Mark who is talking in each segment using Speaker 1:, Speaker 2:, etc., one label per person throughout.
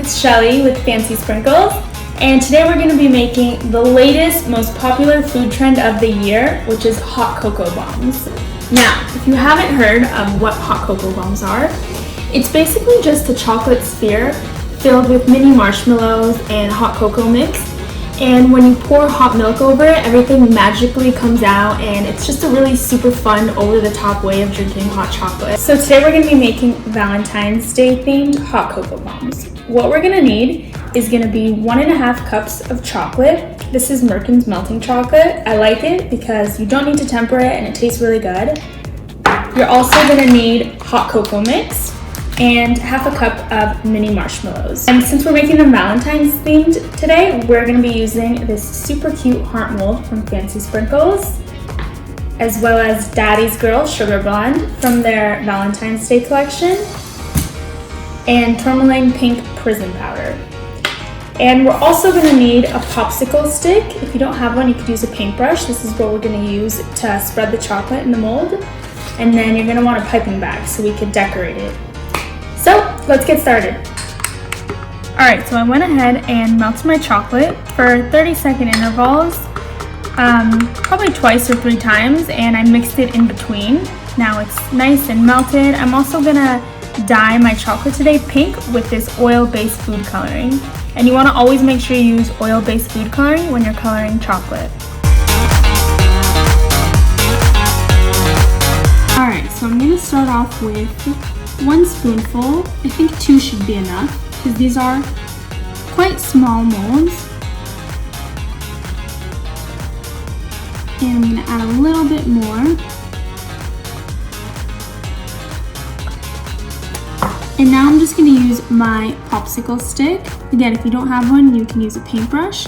Speaker 1: it's Shelly with Fancy Sprinkles, and today we're going to be making the latest, most popular food trend of the year, which is hot cocoa bombs. Now, if you haven't heard of what hot cocoa bombs are, it's basically just a chocolate sphere filled with mini marshmallows and hot cocoa mix. And when you pour hot milk over it, everything magically comes out, and it's just a really super fun, over-the-top way of drinking hot chocolate. So today we're going to be making Valentine's Day themed hot cocoa bombs. What we're going to need is going to be 1.5 cups of chocolate. This is Merkin's melting chocolate. I like it because you don't need to temper it and it tastes really good. You're also going to need hot cocoa mix and 1/2 cup of mini marshmallows. And since we're making them Valentine's themed today, we're going to be using this super cute heart mold from Fancy Sprinkles, as well as Daddy's Girl Sugar Blonde from their Valentine's Day collection, and tourmaline pink prism powder. And we're also going to need a popsicle stick. If you don't have one, you could use a paintbrush. This is what we're going to use to spread the chocolate in the mold. And then you're going to want a piping bag so we could decorate it. So let's get started. Alright, so I went ahead and melted my chocolate for 30-second intervals, probably twice or 3 times, and I mixed it in between. Now it's nice and melted. I'm also gonna dye my chocolate today pink with this oil-based food coloring. And you want to always make sure you use oil-based food coloring when you're coloring chocolate. Alright, so I'm gonna start off with 1 spoonful. I think 2 should be enough because these are quite small molds. And I'm going to add a little bit more. And now I'm just going to use my popsicle stick. Again, if you don't have one, you can use a paintbrush.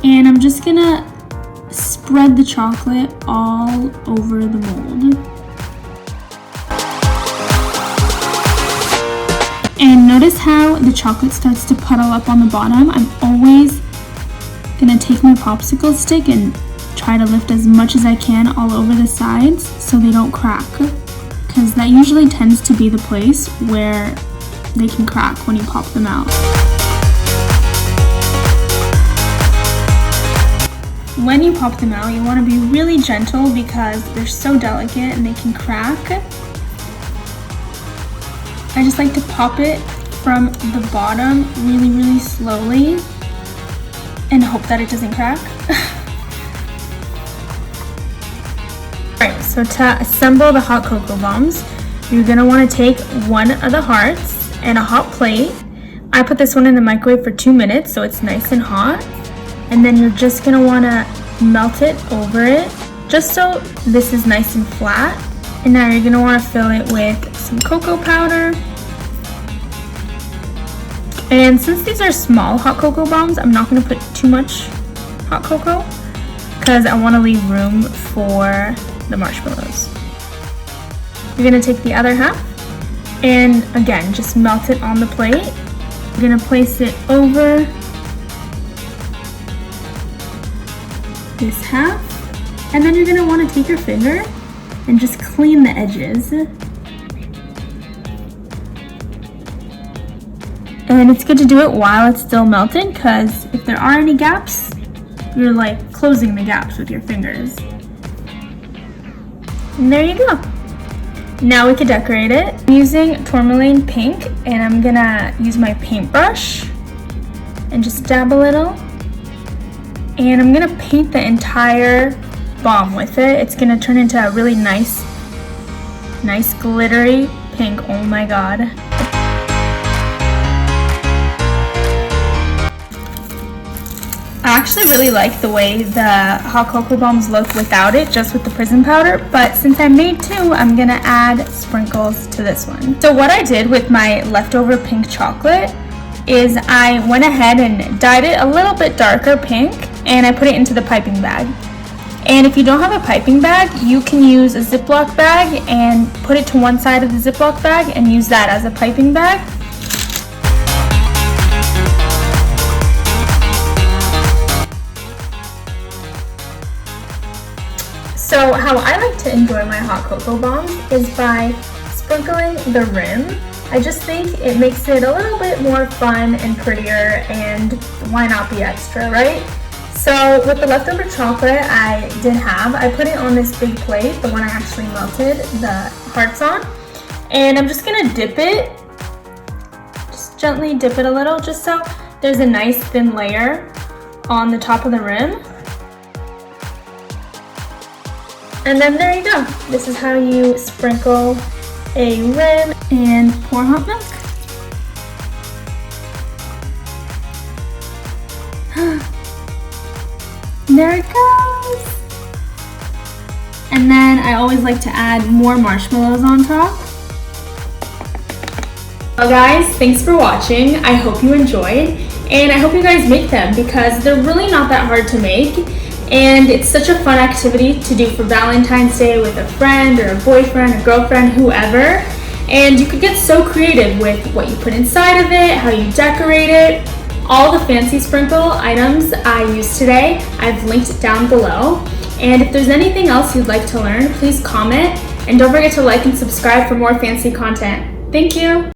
Speaker 1: And I'm just going to spread the chocolate all over the mold. And notice how the chocolate starts to puddle up on the bottom. I'm always gonna take my popsicle stick and try to lift as much as I can all over the sides so they don't crack, because that usually tends to be the place where they can crack when you pop them out. When you pop them out, you want to be really gentle because they're so delicate and they can crack. I just like to pop it from the bottom really slowly and hope that it doesn't crack. Alright, so to assemble the hot cocoa bombs, you're going to want to take one of the hearts and a hot plate. I put this one in the microwave for 2 minutes so it's nice and hot. And then you're just going to want to melt it over it just so this is nice and flat. And now you're going to want to fill it with some cocoa powder. And since these are small hot cocoa bombs, I'm not going to put too much hot cocoa because I want to leave room for the marshmallows. You're going to take the other half and again, just melt it on the plate. You're going to place it over this half. And then you're going to want to take your finger and just clean the edges. And it's good to do it while it's still melting because if there are any gaps, you're like closing the gaps with your fingers. And there you go. Now we can decorate it. I'm using tourmaline pink and I'm gonna use my paintbrush and just dab a little. And I'm gonna paint the entire bomb with it. It's gonna turn into a really nice glittery pink. Oh my god. I actually really like the way the hot cocoa bombs look without it, just with the prism powder, but since I made 2, I'm gonna add sprinkles to this one. So what I did with my leftover pink chocolate is I went ahead and dyed it a little bit darker pink and I put it into the piping bag. And if you don't have a piping bag, you can use a Ziploc bag and put it to one side of the Ziploc bag and use that as a piping bag. So how I like to enjoy my hot cocoa bombs is by sprinkling the rim I just think it makes it a little bit more fun and prettier, and why not be extra, right? So with the leftover chocolate I put it on this big plate, the one I actually melted the hearts on, and I'm just gonna dip it, just gently dip it a little, just so there's a nice thin layer on the top of the rim. And then there you go. This is how you sprinkle a rim and pour hot milk. There it goes. And then I always like to add more marshmallows on top. Well guys, thanks for watching. I hope you enjoyed, and I hope you guys make them because they're really not that hard to make, and it's such a fun activity to do for Valentine's Day with a friend or a boyfriend or girlfriend, whoever. And you could get so creative with what you put inside of it, how you decorate it. All the fancy sprinkle items I used today, I've linked down below. And if there's anything else you'd like to learn, please comment. And don't forget to like and subscribe for more fancy content. Thank you.